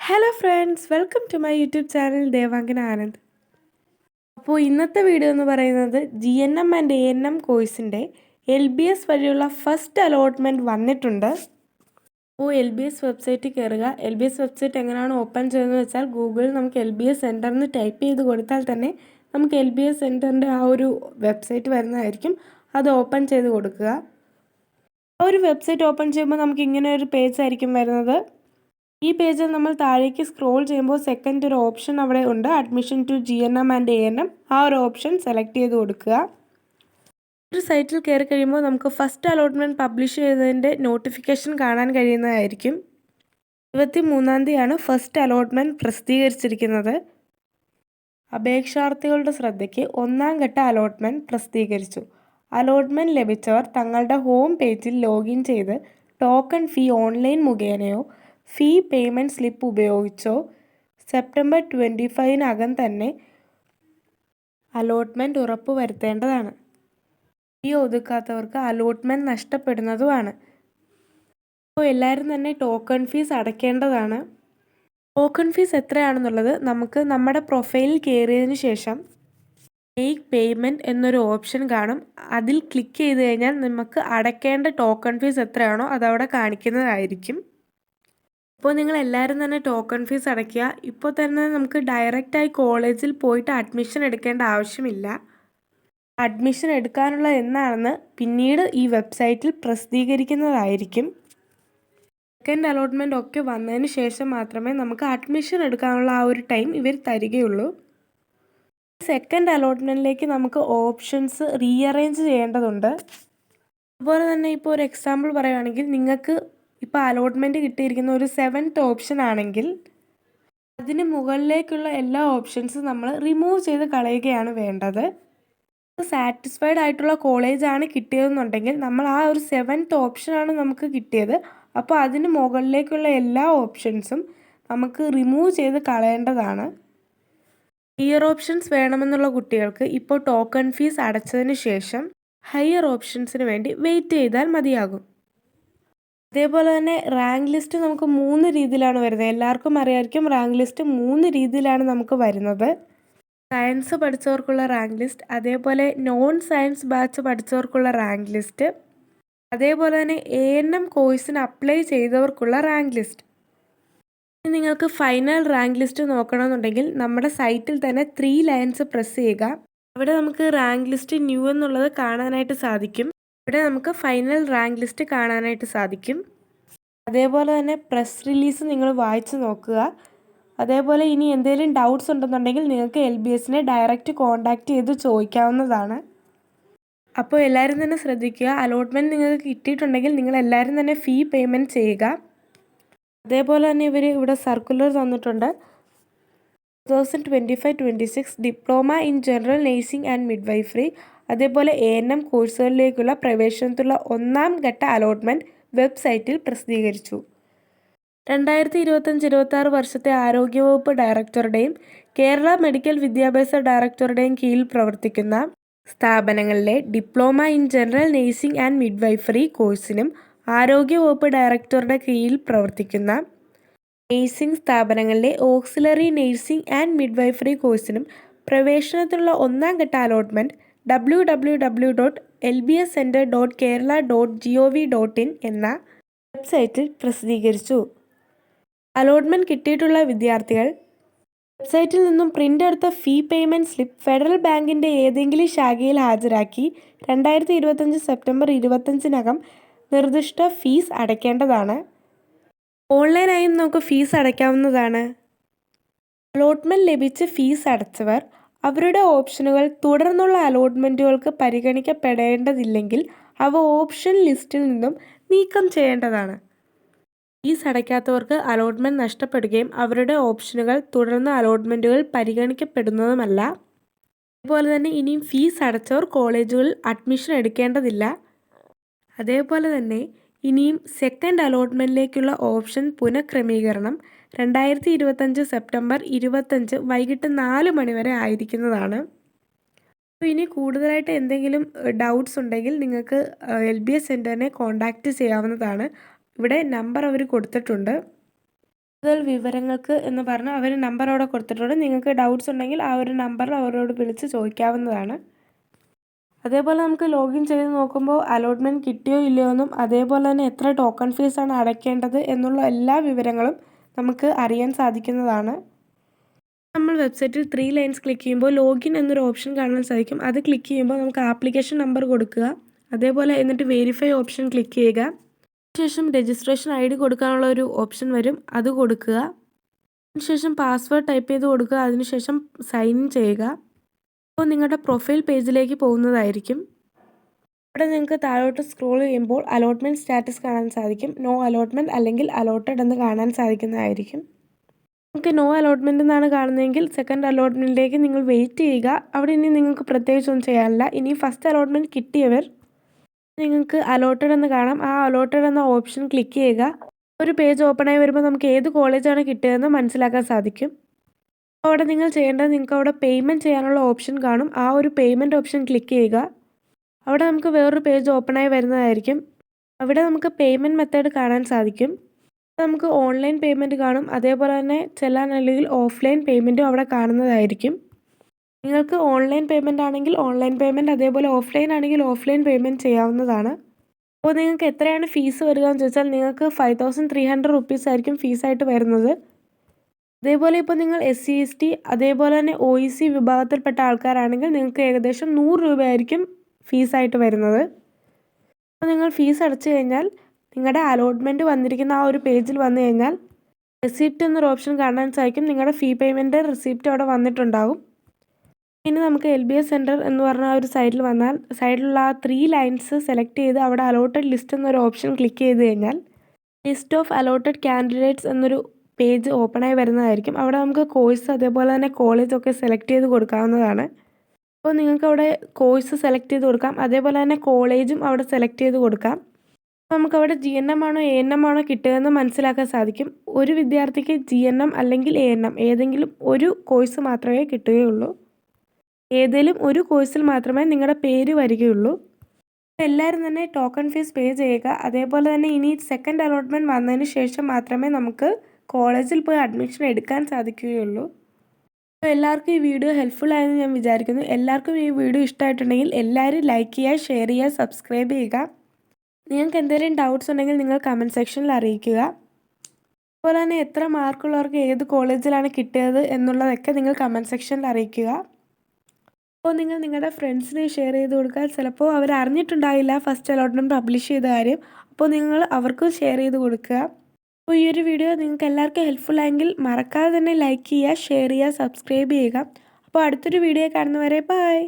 Hello friends, welcome to my YouTube channel Devangana Anand. അപ്പോൾ ഇന്നത്തെ video എന്ന് പറയുന്നത് GNM ആൻഡ് ANM കോഴ്സിൻ്റെ LBS വഴിയുള്ള ഫസ്റ്റ് അലോട്ട്മെൻറ്റ് വന്നിട്ടുണ്ട്. അപ്പോൾ LBS വെബ്സൈറ്റിൽ കയറുക. LBS വെബ്സൈറ്റ് എങ്ങനെയാണ് ഓപ്പൺ ചെയ്യുന്നത് വെച്ചാൽ ഗൂഗിളിൽ നമുക്ക് LBS സെൻറ്റർ എന്ന് ടൈപ്പ് ചെയ്ത് കൊടുത്താൽ തന്നെ നമുക്ക് LBS സെൻറ്ററിൻ്റെ ആ ഒരു വെബ്സൈറ്റ് വരുന്നതായിരിക്കും. അത് ഓപ്പൺ ചെയ്ത് കൊടുക്കുക. ആ ഒരു വെബ്സൈറ്റ് ഓപ്പൺ ചെയ്യുമ്പോൾ നമുക്ക് ഇങ്ങനെ ഒരു പേജ് ആയിരിക്കും വരുന്നത്. ഈ പേജിൽ നമ്മൾ താഴേക്ക് സ്ക്രോൾ ചെയ്യുമ്പോൾ സെക്കൻഡ് ഒരു ഓപ്ഷൻ അവിടെ ഉണ്ട്, admission to GNM and ANM. ആ ഒരു ഓപ്ഷൻ സെലക്ട് ചെയ്ത് കൊടുക്കുക. ഒരു സൈറ്റിൽ കയറി കഴിയുമ്പോൾ നമുക്ക് ഫസ്റ്റ് അലോട്ട്മെൻറ്റ് പബ്ലിഷ് ചെയ്തതിൻ്റെ നോട്ടിഫിക്കേഷൻ കാണാൻ കഴിയുന്നതായിരിക്കും. 23-ാം തീയതിയാണ് ഫസ്റ്റ് അലോട്ട്മെൻറ്റ് പ്രസിദ്ധീകരിച്ചിരിക്കുന്നത്. അപേക്ഷാർത്ഥികളുടെ ശ്രദ്ധയ്ക്ക് 1-ാം ഘട്ട അലോട്ട്മെൻറ്റ് പ്രസിദ്ധീകരിച്ചു. അലോട്ട്മെൻറ്റ് ലഭിച്ചവർ തങ്ങളുടെ ഹോം പേജിൽ ലോഗിൻ ചെയ്ത് ടോക്കൺ ഫീ ഓൺലൈൻ മുഖേനയോ ഫീ പേയ്മെൻറ്റ് സ്ലിപ്പ് ഉപയോഗിച്ചോ സെപ്റ്റംബർ 25-നകം തന്നെ അലോട്ട്മെൻറ്റ് ഉറപ്പുവരുത്തേണ്ടതാണ്. ഫീ ഒതുക്കാത്തവർക്ക് അലോട്ട്മെൻറ്റ് നഷ്ടപ്പെടുന്നതുമാണ്. അപ്പോൾ എല്ലാവരും തന്നെ ടോക്കൺ ഫീസ് അടയ്ക്കേണ്ടതാണ്. ടോക്കൺ ഫീസ് എത്രയാണെന്നുള്ളത് നമുക്ക് നമ്മുടെ പ്രൊഫൈലിൽ കയറിയതിന് ശേഷം മേക്ക് പേയ്മെൻറ്റ് എന്നൊരു ഓപ്ഷൻ കാണും. അതിൽ ക്ലിക്ക് ചെയ്ത് കഴിഞ്ഞാൽ നമുക്ക് അടയ്ക്കേണ്ട ടോക്കൺ ഫീസ് എത്രയാണോ അതവിടെ കാണിക്കുന്നതായിരിക്കും. അപ്പോൾ നിങ്ങൾ എല്ലാവരും തന്നെ ടോക്കൺ ഫീസ് അടയ്ക്കുക. ഇപ്പോൾ തന്നെ നമുക്ക് ഡയറക്റ്റായി കോളേജിൽ പോയിട്ട് അഡ്മിഷൻ എടുക്കേണ്ട ആവശ്യമില്ല. അഡ്മിഷൻ എടുക്കാനുള്ള എന്നാണെന്ന് പിന്നീട് ഈ വെബ്സൈറ്റിൽ പ്രസിദ്ധീകരിക്കുന്നതായിരിക്കും. സെക്കൻഡ് അലോട്ട്മെൻറ്റ് ഒക്കെ വന്നതിന് ശേഷം മാത്രമേ നമുക്ക് അഡ്മിഷൻ എടുക്കാനുള്ള ആ ഒരു ടൈം ഇവർ തരികയുള്ളൂ. സെക്കൻഡ് അലോട്ട്മെൻറ്റിലേക്ക് നമുക്ക് ഓപ്ഷൻസ് റീഅറേഞ്ച് ചെയ്യേണ്ടതുണ്ട്. അതുപോലെ തന്നെ ഇപ്പോൾ ഒരു എക്സാമ്പിൾ പറയുകയാണെങ്കിൽ നിങ്ങൾക്ക് ഇപ്പോൾ അലോട്ട്മെൻറ്റ് കിട്ടിയിരിക്കുന്ന ഒരു 7th ഓപ്ഷൻ ആണെങ്കിൽ അതിന് മുകളിലേക്കുള്ള എല്ലാ ഓപ്ഷൻസും നമ്മൾ റിമൂവ് ചെയ്ത് കളയുകയാണ് വേണ്ടത്. സാറ്റിസ്ഫൈഡ് ആയിട്ടുള്ള കോളേജാണ് കിട്ടിയതെന്നുണ്ടെങ്കിൽ നമ്മൾ ആ ഒരു 7th ഓപ്ഷനാണ് നമുക്ക് കിട്ടിയത്, അപ്പോൾ അതിന് മുകളിലേക്കുള്ള എല്ലാ ഓപ്ഷൻസും നമുക്ക് റിമൂവ് ചെയ്ത് കളയേണ്ടതാണ്. ഹയർ ഓപ്ഷൻസ് വേണമെന്നുള്ള കുട്ടികൾക്ക് ഇപ്പോൾ ടോക്കൺ ഫീസ് അടച്ചതിന് ശേഷം ഹയർ ഓപ്ഷൻസിന് വേണ്ടി വെയിറ്റ് ചെയ്താൽ മതിയാകും. അതേപോലെ തന്നെ റാങ്ക് ലിസ്റ്റ് നമുക്ക് 3 രീതിയിലാണ് വരുന്നത്. എല്ലാവർക്കും അറിയാമായിരിക്കും റാങ്ക് ലിസ്റ്റ് 3 രീതിയിലാണ് നമുക്ക് വരുന്നത്. സയൻസ് പഠിച്ചവർക്കുള്ള റാങ്ക് ലിസ്റ്റ്, അതേപോലെ നോൺ സയൻസ് ബാച്ച് പഠിച്ചവർക്കുള്ള റാങ്ക് ലിസ്റ്റ്, അതേപോലെ തന്നെ ANM കോഴ്സിന് അപ്ലൈ ചെയ്തവർക്കുള്ള റാങ്ക് ലിസ്റ്റ്. നിങ്ങൾക്ക് ഫൈനൽ റാങ്ക് ലിസ്റ്റ് നോക്കണമെന്നുണ്ടെങ്കിൽ നമ്മുടെ സൈറ്റിൽ തന്നെ 3 ലൈൻസ് പ്രസ് ചെയ്യുക. അവിടെ നമുക്ക് റാങ്ക് ലിസ്റ്റ് ന്യൂ എന്നുള്ളത് കാണാനായിട്ട് സാധിക്കും. ഇവിടെ നമുക്ക് ഫൈനൽ റാങ്ക് ലിസ്റ്റ് കാണാനായിട്ട് സാധിക്കും. അതേപോലെ തന്നെ പ്രസ് റിലീസ് നിങ്ങൾ വായിച്ച് നോക്കുക. അതേപോലെ ഇനി എന്തെങ്കിലും ഡൗട്ട്സ് ഉണ്ടെന്നുണ്ടെങ്കിൽ നിങ്ങൾക്ക് LBSനെ ഡയറക്റ്റ് കോൺടാക്റ്റ് ചെയ്ത് ചോദിക്കാവുന്നതാണ്. അപ്പോൾ എല്ലാവരും തന്നെ ശ്രദ്ധിക്കുക, അലോട്ട്മെൻറ്റ് നിങ്ങൾക്ക് കിട്ടിയിട്ടുണ്ടെങ്കിൽ നിങ്ങൾ എല്ലാവരും തന്നെ ഫീ പേയ്മെൻറ്റ് ചെയ്യുക. അതേപോലെ തന്നെ ഇവർ ഇവിടെ സർക്കുലർ തന്നിട്ടുണ്ട്. 2025-26 diploma in general nursing and midwifery, അതേപോലെ ANM കോഴ്സുകളിലേക്കുള്ള പ്രവേശനത്തിലുള്ള 1-ാം ഘട്ട അലോട്ട്മെൻറ്റ് വെബ്സൈറ്റിൽ പ്രസിദ്ധീകരിച്ചു. 2025-26 വർഷത്തെ ആരോഗ്യവകുപ്പ് ഡയറക്ടറുടെയും കേരള മെഡിക്കൽ വിദ്യാഭ്യാസ ഡയറക്ടറുടെയും കീഴിൽ പ്രവർത്തിക്കുന്ന സ്ഥാപനങ്ങളിലെ diploma in general nursing and midwifery കോഴ്സിനും ആരോഗ്യവകുപ്പ് ഡയറക്ടറുടെ കീഴിൽ പ്രവർത്തിക്കുന്ന നേഴ്സിംഗ് സ്ഥാപനങ്ങളിലെ ഓക്സിലറി നേഴ്സിംഗ് ആൻഡ് മിഡ്വൈഫറി കോഴ്സിനും പ്രവേശനത്തിനുള്ള 1-ാം ഘട്ട അലോട്ട്മെൻറ്റ് www.lbscenter.kerala.gov.in എന്ന വെബ്സൈറ്റിൽ പ്രസിദ്ധീകരിച്ചു. അലോട്ട്മെൻറ്റ് കിട്ടിയിട്ടുള്ള വിദ്യാർത്ഥികൾ വെബ്സൈറ്റിൽ നിന്നും പ്രിൻ്റ് എടുത്ത ഫീ പേയ്മെൻറ്റ് സ്ലിപ്പ് ഫെഡറൽ ബാങ്കിൻ്റെ ഏതെങ്കിലും ശാഖയിൽ ഹാജരാക്കി 2025 സെപ്റ്റംബർ 25-നകം നിർദ്ദിഷ്ട ഫീസ് അടയ്ക്കേണ്ടതാണ്. ഓൺലൈനായും നമുക്ക് ഫീസ് അടയ്ക്കാവുന്നതാണ്. അലോട്ട്മെൻറ്റ് ലഭിച്ച് ഫീസ് അടച്ചവർ അവരുടെ ഓപ്ഷനുകൾ തുടർന്നുള്ള അലോട്ട്മെൻറ്റുകൾക്ക് പരിഗണിക്കപ്പെടേണ്ടതില്ലെങ്കിൽ അവ ഓപ്ഷൻ ലിസ്റ്റിൽ നിന്നും നീക്കം ചെയ്യേണ്ടതാണ്. ഫീസ് അടയ്ക്കാത്തവർക്ക് അലോട്ട്മെൻറ്റ് നഷ്ടപ്പെടുകയും അവരുടെ ഓപ്ഷനുകൾ തുടർന്ന് അലോട്ട്മെൻറ്റുകൾ പരിഗണിക്കപ്പെടുന്നതുമല്ല. അതുപോലെ തന്നെ ഇനിയും ഫീസ് അടച്ചവർ കോളേജുകളിൽ അഡ്മിഷൻ എടുക്കേണ്ടതില്ല. അതേപോലെ തന്നെ ഇനിയും സെക്കൻഡ് അലോട്ട്മെൻറ്റിലേക്കുള്ള ഓപ്ഷൻ പുനഃക്രമീകരണം 2025 സെപ്റ്റംബർ 25 വൈകിട്ട് 4 മണി വരെ ആയിരിക്കുന്നതാണ്. അപ്പോൾ ഇനി കൂടുതലായിട്ട് എന്തെങ്കിലും ഡൗട്ട്സ് ഉണ്ടെങ്കിൽ നിങ്ങൾക്ക് LBS സെൻറ്ററിനെ കോൺടാക്റ്റ് ചെയ്യാവുന്നതാണ്. ഇവിടെ നമ്പർ അവർ കൊടുത്തിട്ടുണ്ട്. കൂടുതൽ വിവരങ്ങൾക്ക് എന്ന് പറഞ്ഞ് അവർ നമ്പർ അവിടെ കൊടുത്തിട്ടുണ്ട്. നിങ്ങൾക്ക് ഡൗട്ട്സ് ഉണ്ടെങ്കിൽ ആ ഒരു നമ്പറിൽ അവരോട് വിളിച്ച് ചോദിക്കാവുന്നതാണ്. അതേപോലെ നമുക്ക് ലോഗിൻ ചെയ്ത് നോക്കുമ്പോൾ അലോട്ട്മെൻറ്റ് കിട്ടിയോ ഇല്ലയോ എന്നും അതേപോലെ തന്നെ എത്ര ടോക്കൺ ഫീസാണ് അടയ്ക്കേണ്ടത് എന്നുള്ള എല്ലാ വിവരങ്ങളും നമുക്ക് അറിയാൻ സാധിക്കുന്നതാണ്. നമ്മൾ വെബ്സൈറ്റിൽ 3 ലൈൻസ് ക്ലിക്ക് ചെയ്യുമ്പോൾ ലോഗിൻ എന്നൊരു ഓപ്ഷൻ കാണാൻ സാധിക്കും. അത് ക്ലിക്ക് ചെയ്യുമ്പോൾ നമുക്ക് ആപ്ലിക്കേഷൻ നമ്പർ കൊടുക്കുക. അതേപോലെ എന്നിട്ട് വെരിഫൈ ഓപ്ഷൻ ക്ലിക്ക് ചെയ്യുക. അതിനുശേഷം രജിസ്ട്രേഷൻ ID കൊടുക്കാനുള്ള ഒരു ഓപ്ഷൻ വരും, അത് കൊടുക്കുക. അതിനുശേഷം പാസ്വേഡ് ടൈപ്പ് ചെയ്ത് കൊടുക്കുക. അതിനുശേഷം സൈൻ ഇൻ ചെയ്യുക. അപ്പോൾ നിങ്ങളുടെ പ്രൊഫൈൽ പേജിലേക്ക് പോകുന്നതായിരിക്കും. അവിടെ നിങ്ങൾക്ക് താഴോട്ട് സ്ക്രോൾ ചെയ്യുമ്പോൾ അലോട്ട്മെൻറ്റ് സ്റ്റാറ്റസ് കാണാൻ സാധിക്കും. നോ അലോട്ട്മെൻറ്റ് അല്ലെങ്കിൽ അലോട്ടഡ് എന്ന് കാണാൻ സാധിക്കുന്നതായിരിക്കും. നിങ്ങൾക്ക് നോ അലോട്ട്മെൻറ്റ് എന്നാണ് കാണുന്നതെങ്കിൽ സെക്കൻഡ് അലോട്ട്മെൻറ്റിലേക്ക് നിങ്ങൾ വെയിറ്റ് ചെയ്യുക. അവിടെ ഇനി നിങ്ങൾക്ക് പ്രത്യേകിച്ചൊന്നും ചെയ്യാനില്ല. ഇനി ഫസ്റ്റ് അലോട്ട്മെൻറ്റ് കിട്ടിയവർ നിങ്ങൾക്ക് അലോട്ടഡ് എന്ന് കാണാം. ആ അലോട്ടഡ് എന്ന ഓപ്ഷൻ ക്ലിക്ക് ചെയ്യുക. ഒരു പേജ് ഓപ്പണായി വരുമ്പോൾ നമുക്ക് ഏത് കോളേജാണ് കിട്ടുകയെന്ന് മനസ്സിലാക്കാൻ സാധിക്കും. അവിടെ നിങ്ങൾ ചെയ്യേണ്ടത് നിങ്ങൾക്ക് അവിടെ പേയ്മെൻറ്റ് ചെയ്യാനുള്ള ഓപ്ഷൻ കാണും. ആ ഒരു പേയ്മെൻറ്റ് ഓപ്ഷൻ ക്ലിക്ക് ചെയ്യുക. അവിടെ നമുക്ക് വേറൊരു പേജ് ഓപ്പണായി വരുന്നതായിരിക്കും. അവിടെ നമുക്ക് പേയ്മെൻറ്റ് മെത്തേഡ് കാണാൻ സാധിക്കും. നമുക്ക് ഓൺലൈൻ പേയ്മെൻറ്റ് കാണും. അതേപോലെ തന്നെ ചെല്ലാൻ അല്ലെങ്കിൽ ഓഫ്ലൈൻ പേയ്മെൻറ്റും അവിടെ കാണുന്നതായിരിക്കും. നിങ്ങൾക്ക് ഓൺലൈൻ പേയ്മെൻറ്റ് ആണെങ്കിൽ ഓൺലൈൻ പേയ്മെൻറ്റ്, അതേപോലെ ഓഫ്ലൈൻ ആണെങ്കിൽ ഓഫ്ലൈൻ പേയ്മെൻറ്റ് ചെയ്യാവുന്നതാണ്. അപ്പോൾ നിങ്ങൾക്ക് എത്രയാണ് ഫീസ് വരിക എന്ന് ചോദിച്ചാൽ നിങ്ങൾക്ക് 5300 റുപ്പീസ് ആയിരിക്കും ഫീസായിട്ട് വരുന്നത്. അതേപോലെ ഇപ്പോൾ നിങ്ങൾ SC ST അതേപോലെ തന്നെ OEC വിഭാഗത്തിൽപ്പെട്ട ആൾക്കാരാണെങ്കിൽ നിങ്ങൾക്ക് ഏകദേശം 100 രൂപയായിരിക്കും ഫീസായിട്ട് വരുന്നത്. അപ്പോൾ നിങ്ങൾ ഫീസ് അടച്ചു കഴിഞ്ഞാൽ നിങ്ങളുടെ അലോട്ട്മെൻറ്റ് വന്നിരിക്കുന്ന ആ ഒരു പേജിൽ വന്നു കഴിഞ്ഞാൽ റെസിപ്റ്റ് എന്നൊരു ഓപ്ഷൻ കാണാൻ സാധിക്കും. നിങ്ങളുടെ ഫീ പേയ്മെൻറ്റ് റെസിപ്റ്റ് അവിടെ വന്നിട്ടുണ്ടാകും. ഇനി നമുക്ക് LBS സെൻറ്റർ എന്ന് പറഞ്ഞ ആ ഒരു സൈഡിൽ വന്നാൽ സൈഡിലുള്ള ആ 3 ലൈൻസ് സെലക്ട് ചെയ്ത് അവിടെ അലോട്ടഡ് ലിസ്റ്റ് എന്നൊരു ഓപ്ഷൻ ക്ലിക്ക് ചെയ്ത് കഴിഞ്ഞാൽ ലിസ്റ്റ് ഓഫ് അലോട്ടഡ് കാൻഡിഡേറ്റ്സ് എന്നൊരു പേജ് ഓപ്പണായി വരുന്നതായിരിക്കും. അവിടെ നമുക്ക് കോഴ്സ് അതേപോലെ തന്നെ കോളേജൊക്കെ സെലക്ട് ചെയ്ത് കൊടുക്കാവുന്നതാണ്. അപ്പോൾ നിങ്ങൾക്ക് അവിടെ കോഴ്സ് സെലക്ട് ചെയ്ത് കൊടുക്കാം. അതേപോലെ തന്നെ കോളേജും അവിടെ സെലക്ട് ചെയ്ത് കൊടുക്കാം. നമുക്കവിടെ GNM ആണോ ANM ആണോ കിട്ടുകയെന്ന് മനസ്സിലാക്കാൻ സാധിക്കും. ഒരു വിദ്യാർത്ഥിക്ക് GNM അല്ലെങ്കിൽ ANM ഏതെങ്കിലും ഒരു കോഴ്സ് മാത്രമേ കിട്ടുകയുള്ളൂ. ഏതെങ്കിലും ഒരു കോഴ്സിൽ മാത്രമേ നിങ്ങളുടെ പേര് വരികയുള്ളൂ. എല്ലാവരും തന്നെ ടോക്കൺ ഫീസ് പേ ചെയ്യുക. അതേപോലെ തന്നെ ഇനി സെക്കൻഡ് അലോട്ട്മെൻറ്റ് വന്നതിന് ശേഷം മാത്രമേ നമുക്ക് കോളേജിൽ പോയി അഡ്മിഷൻ എടുക്കാൻ സാധിക്കുകയുള്ളൂ. അപ്പോൾ എല്ലാവർക്കും ഈ വീഡിയോ ഹെൽപ്ഫുൾ ആയെന്ന് ഞാൻ വിചാരിക്കുന്നു. എല്ലാവർക്കും ഈ വീഡിയോ ഇഷ്ടമായിട്ടുണ്ടെങ്കിൽ എല്ലാവരും ലൈക്ക് ചെയ്യുക, ഷെയർ ചെയ്യുക, സബ്സ്ക്രൈബ് ചെയ്യുക. നിങ്ങൾക്ക് എന്തെങ്കിലും ഡൗട്ട്സ് ഉണ്ടെങ്കിൽ നിങ്ങൾ കമൻറ്റ് സെക്ഷനിൽ അറിയിക്കുക. അതുപോലെ തന്നെ എത്ര മാർക്കുള്ളവർക്ക് ഏത് കോളേജിലാണ് കിട്ടിയത് എന്നുള്ളതൊക്കെ നിങ്ങൾ കമൻറ്റ് സെക്ഷനിൽ അറിയിക്കുക. അപ്പോൾ നിങ്ങൾ നിങ്ങളുടെ ഫ്രണ്ട്സിനെ ഷെയർ ചെയ്ത് കൊടുക്കുക. ചിലപ്പോൾ അവർ അറിഞ്ഞിട്ടുണ്ടാവില്ല ഫസ്റ്റ് അലോട്ട്മെൻറ്റ് പബ്ലിഷ് ചെയ്ത കാര്യം. അപ്പോൾ നിങ്ങൾ അവർക്കും ഷെയർ ചെയ്ത് കൊടുക്കുക. അപ്പോൾ ഈ ഒരു വീഡിയോ നിങ്ങൾക്ക് എല്ലാവർക്കും ഹെൽപ്ഫുൾ ആയെങ്കിൽ മറക്കാതെ തന്നെ ലൈക്ക് ചെയ്യുക, ഷെയർ ചെയ്യുക, സബ്സ്ക്രൈബ് ചെയ്യുക. അപ്പോൾ അടുത്തൊരു വീഡിയോ കാണുന്നവരെ ബൈ.